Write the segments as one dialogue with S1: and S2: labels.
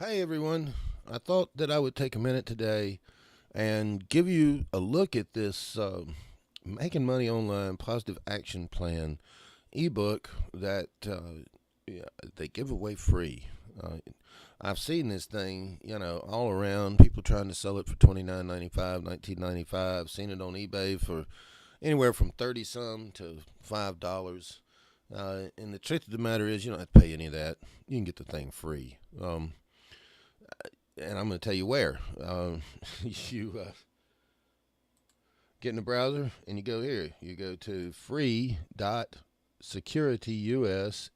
S1: Hey everyone, I thought that I would take a minute today and give you a look at this Making Money Online Positive Action Plan ebook that yeah, they give away free. Uh, I've seen this thing, all around. People trying to sell it for $29.95, $19.95. Seen it on eBay for anywhere from 30 some to $5. And the truth of the matter is, you don't have to pay any of that. You can get the thing free. And I'm going to tell you where. You get in the browser and you go here. You go to free.securityus, securityus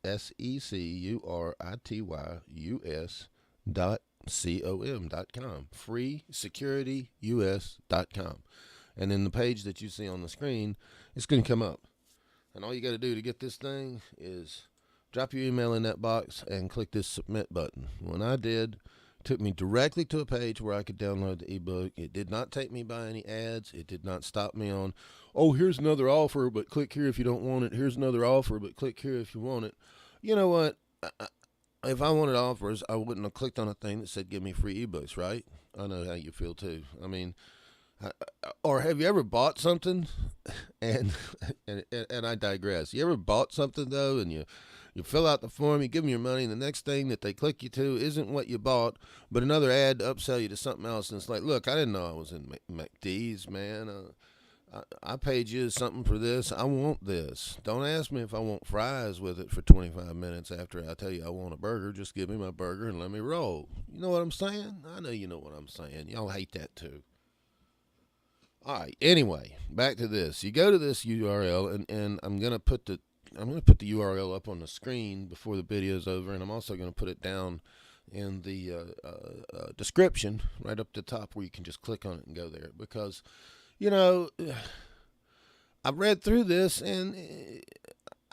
S1: .com. Freesecurityus.com. And then the page that you see on the screen, it's going to come up. And all you got to do to get this thing is drop your email in that box and click this submit button. When I did, took me directly to a page where I could download the ebook. It did not take me by any ads. It did not stop me on, oh, here's another offer, but click here if you don't want it. Here's another offer, but click here if you want it. You know what? If I wanted offers, I wouldn't have clicked on a thing that said give me free ebooks, right? I know how you feel too. I mean, or have you ever bought something and and I digress. You ever bought something though and you fill out the form, you give them your money, and the next thing that they click you to isn't what you bought, but another ad to upsell you to something else. And it's like, look, I didn't know I was in McD's, man. I paid you something for this. I want this. Don't ask me if I want fries with it for 25 minutes after I tell you I want a burger. Just give me my burger and let me roll. You know what I'm saying? I know you know what I'm saying. Y'all hate that too. All right. Anyway, back to this. You go to this URL, and I'm gonna put the URL up on the screen before the video's over, and I'm also gonna put it down in the description right up the top where you can just click on it and go there. Because you know I've read through this, and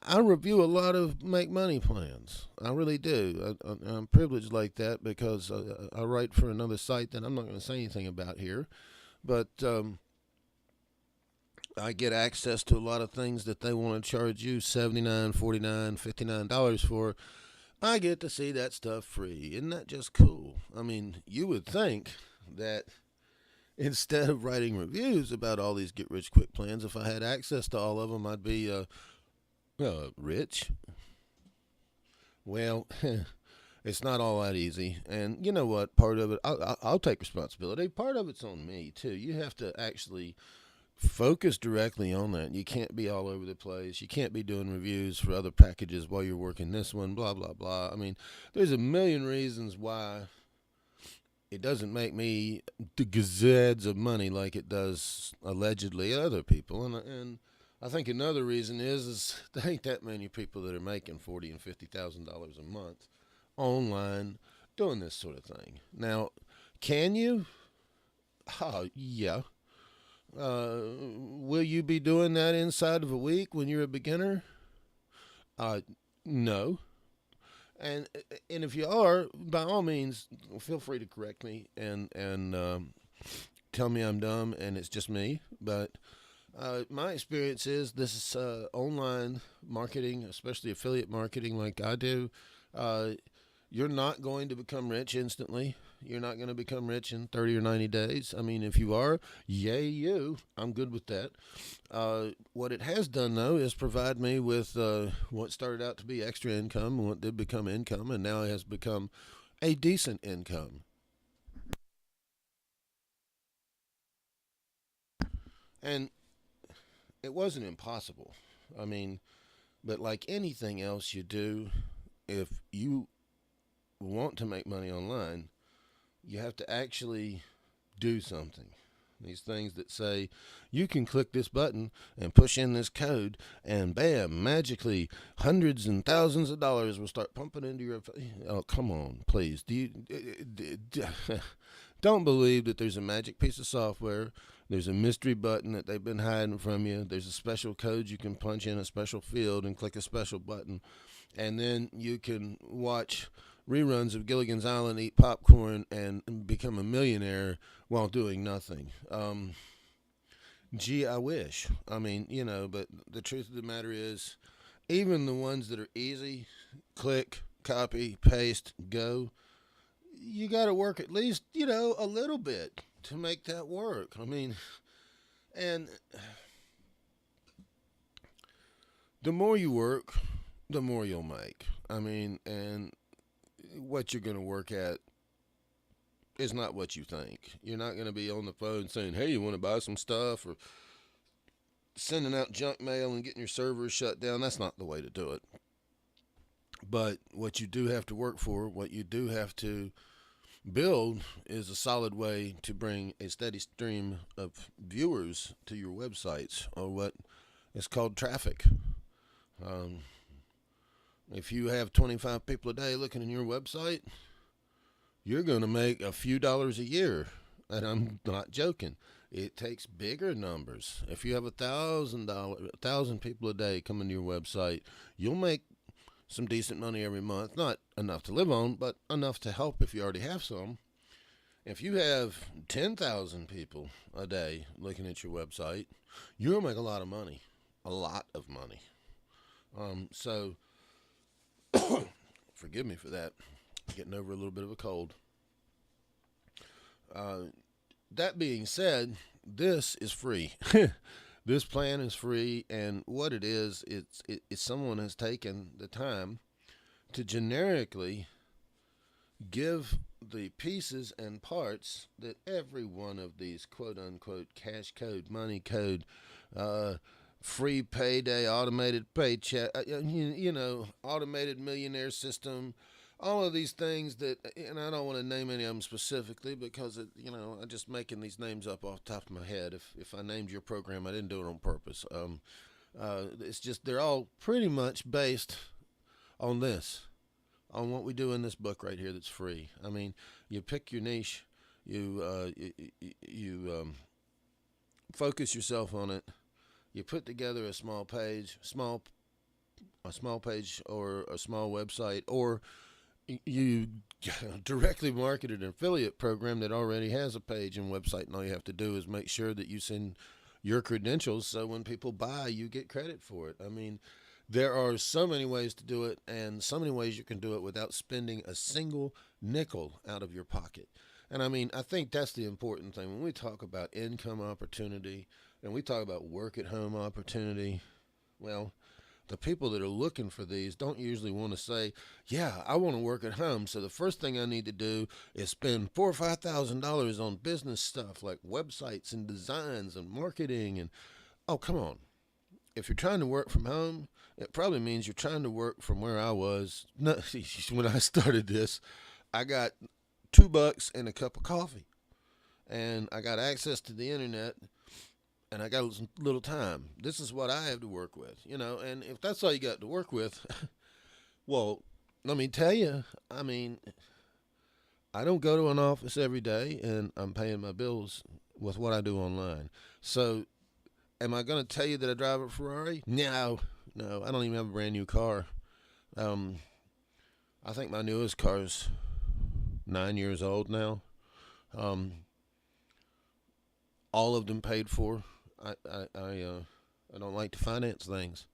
S1: I review a lot of make money plans. I really do. I'm privileged like that because I write for another site that I'm not going to say anything about here, but. I get access to a lot of things that they want to charge you $79, $49, $59 for. I get to see that stuff free. Isn't that just cool? I mean, you would think that instead of writing reviews about all these get rich quick plans, if I had access to all of them, I'd be rich. Well, it's not all that easy. And you know what? Part of it, I'll take responsibility. Part of it's on me, too. You have to actually focus directly on that. You can't be all over the place. You can't be doing reviews for other packages while you're working this one, blah, blah, blah. I mean, there's a million reasons why it doesn't make me the gazettes of money like it does allegedly other people. And I think another reason is there ain't that many people that are making $40,000 and $50,000 a month online doing this sort of thing. Now, can you? Oh, yeah. Will you be doing that inside of a week when you're a beginner? Uh, no. And and if you are, by all means, feel free to correct me and tell me I'm dumb and it's just me. But my experience is this is online marketing, especially affiliate marketing, like I do. Uh, you're not going to become rich instantly. You're not going to become rich in 30 or 90 days. I mean, if you are, yay you. I'm good with that. What it has done, though, is provide me with what started out to be extra income and what did become income, and now has become a decent income. And it wasn't impossible. I mean, but like anything else you do, if you want to make money online, you have to actually do something. These things that say you can click this button and push in this code, and bam, magically hundreds and thousands of dollars will start pumping into your. Oh, come on, please. Don't believe that there's a magic piece of software. There's a mystery button that they've been hiding from you. There's a special code you can punch in a special field and click a special button, and then you can watch reruns of Gilligan's Island, eat popcorn, and become a millionaire while doing nothing. Gee, I wish. I mean, but the truth of the matter is, even the ones that are easy, click, copy, paste, go, you got to work at least, a little bit to make that work. I mean, and the more you work, the more you'll make. I mean, and what you're going to work at is not what you think. You're not going to be on the phone saying, "Hey, you want to buy some stuff?" or sending out junk mail and getting your servers shut down. That's not the way to do it. But what you do have to work for, what you do have to build, is a solid way to bring a steady stream of viewers to your websites, or what is called traffic. Um, if you have 25 people a day looking at your website, you're going to make a few dollars a year. And I'm not joking. It takes bigger numbers. If you have $1,000 people a day coming to your website, you'll make some decent money every month. Not enough to live on, but enough to help if you already have some. If you have 10,000 people a day looking at your website, you'll make a lot of money. A lot of money. So, forgive me for that. Getting over a little bit of a cold. That being said, this is free. This plan is free, and what it is, it's someone has taken the time to generically give the pieces and parts that every one of these quote-unquote cash code, money code, free payday, automated paycheck, automated millionaire system, all of these things that, and I don't want to name any of them specifically because, I'm just making these names up off the top of my head. If I named your program, I didn't do it on purpose. It's just they're all pretty much based on this, on what we do in this book right here that's free. I mean, you pick your niche, you focus yourself on it, you put together a small page or a small website, or you directly market an affiliate program that already has a page and website, and all you have to do is make sure that you send your credentials so when people buy, you get credit for it. I mean, there are so many ways to do it, and so many ways you can do it without spending a single nickel out of your pocket. And I mean, I think that's the important thing. When we talk about income opportunity and we talk about work at home opportunity, well, the people that are looking for these don't usually want to say, "Yeah, I want to work at home, so the first thing I need to do is spend $4,000 or $5,000 on business stuff like websites and designs and marketing." And oh, come on! If you're trying to work from home, it probably means you're trying to work from where I was. No, when I started this, I got $2 and a cup of coffee, and I got access to the internet. And I got a little time. This is what I have to work with, and if that's all you got to work with, well, let me tell you, I mean, I don't go to an office every day, and I'm paying my bills with what I do online. So, am I going to tell you that I drive a Ferrari? No, I don't even have a brand new car. I think my newest car is 9 years old now. All of them paid for. I don't like to finance things.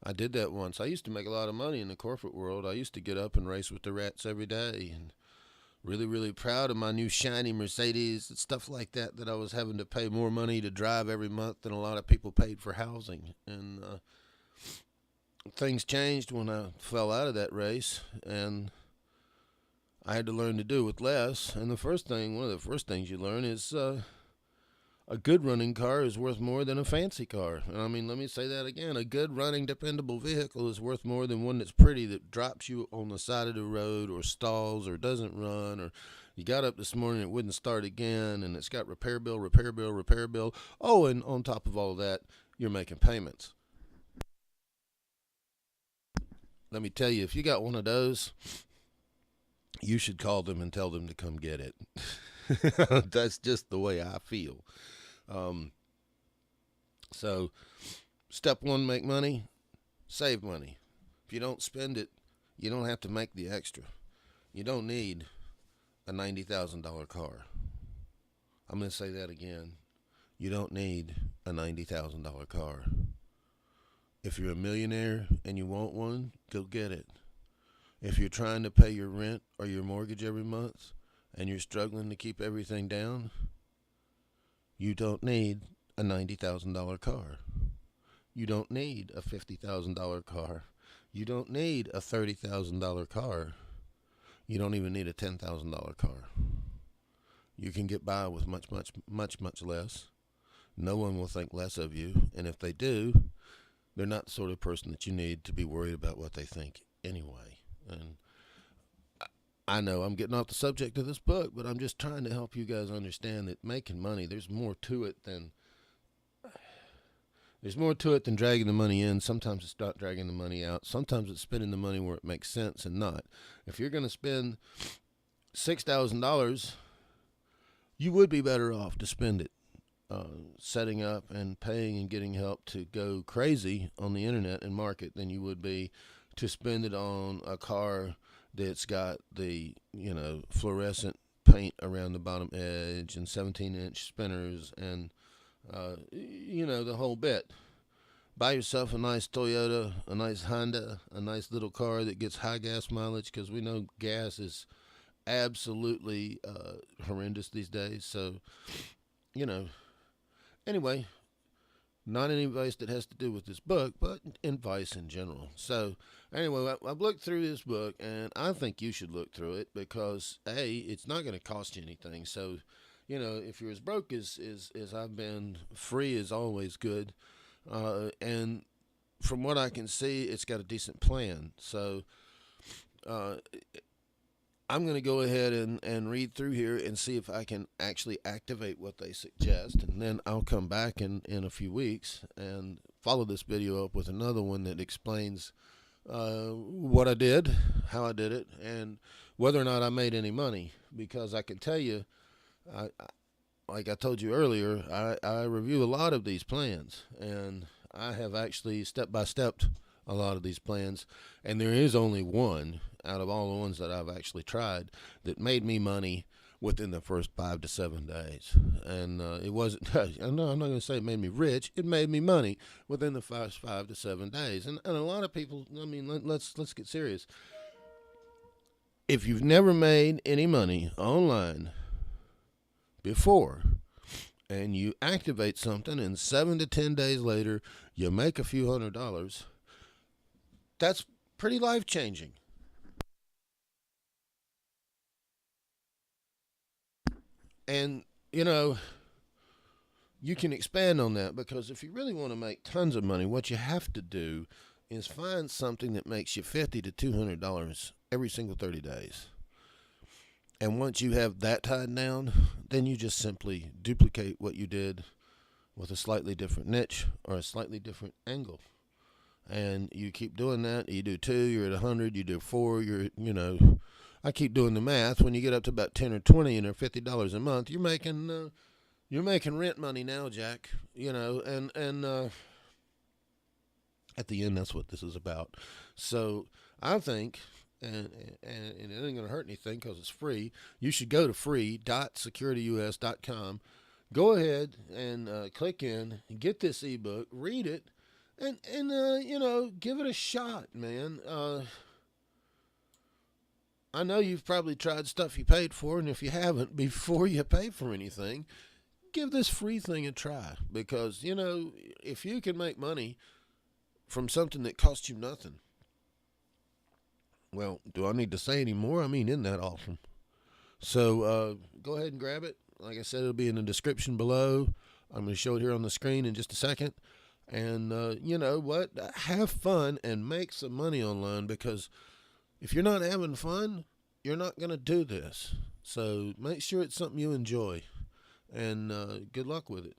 S1: I did that once. I used to make a lot of money in the corporate world. I used to get up and race with the rats every day, and really, really proud of my new shiny Mercedes and stuff like that I was having to pay more money to drive every month than a lot of people paid for housing. And things changed when I fell out of that race, and I had to learn to do with less. And one of the first things you learn is a good running car is worth more than a fancy car. And I mean, let me say that again. A good running, dependable vehicle is worth more than one that's pretty, that drops you on the side of the road or stalls or doesn't run, or you got up this morning and it wouldn't start again, and it's got repair bill. Oh, and on top of all of that, you're making payments. Let me tell you, if you got one of those, you should call them and tell them to come get it. That's just the way I feel. So, step one, make money, save money. If you don't spend it, you don't have to make the extra. You don't need a $90,000 car. I'm going to say that again. You don't need a $90,000 car. If you're a millionaire and you want one, go get it. If you're trying to pay your rent or your mortgage every month, and you're struggling to keep everything down, you don't need a $90,000 car. You don't need a $50,000 car. You don't need a $30,000 car. You don't even need a $10,000 car. You can get by with much, much, much, much less. No one will think less of you. And if they do, they're not the sort of person that you need to be worried about what they think anyway. And I know I'm getting off the subject of this book, but I'm just trying to help you guys understand that making money, there's more to it than dragging the money in. Sometimes it's not dragging the money out. Sometimes it's spending the money where it makes sense and not. If you're going to spend $6,000, you would be better off to spend it setting up and paying and getting help to go crazy on the internet and market than you would be to spend it on a car that's got the, fluorescent paint around the bottom edge and 17-inch spinners and, the whole bit. Buy yourself a nice Toyota, a nice Honda, a nice little car that gets high gas mileage, because we know gas is absolutely horrendous these days. So, anyway, not any advice that has to do with this book, but advice in general. So, anyway, I've looked through this book, and I think you should look through it because, A, it's not going to cost you anything. So, if you're as broke as I've been, free is always good. And from what I can see, it's got a decent plan. So, I'm going to go ahead and read through here and see if I can actually activate what they suggest. And then I'll come back in a few weeks and follow this video up with another one that explains what I did, how I did it, and whether or not I made any money. Because I can tell you, like I told you earlier, I review a lot of these plans. And I have actually step-by-stepped a lot of these plans. And there is only one out of all the ones that I've actually tried that made me money within the first 5 to 7 days. And it wasn't, I'm not going to say it made me rich. It made me money within the first 5 to 7 days. And a lot of people, let's get serious. If you've never made any money online before, and you activate something and 7 to 10 days later, you make a few $100s, that's pretty life-changing. And, you can expand on that, because if you really want to make tons of money, what you have to do is find something that makes you $50 to $200 every single 30 days. And once you have that tied down, then you just simply duplicate what you did with a slightly different niche or a slightly different angle. And you keep doing that. You do 2, you're at 100. You do 4, I keep doing the math. When you get up to about 10 or 20 and they're $50 a month, you're making rent money now, Jack. And at the end, that's what this is about. So I think, and it ain't going to hurt anything because it's free, you should go to free.securityus.com. Go ahead and click in, get this ebook, read it, and give it a shot, man. I know you've probably tried stuff you paid for, and if you haven't, before you pay for anything, give this free thing a try. Because, if you can make money from something that costs you nothing, well, do I need to say any more? Isn't that awesome? So go ahead and grab it. Like I said, it'll be in the description below. I'm going to show it here on the screen in just a second. And you know what? Have fun and make some money online, because if you're not having fun, you're not going to do this. So make sure it's something you enjoy. And good luck with it.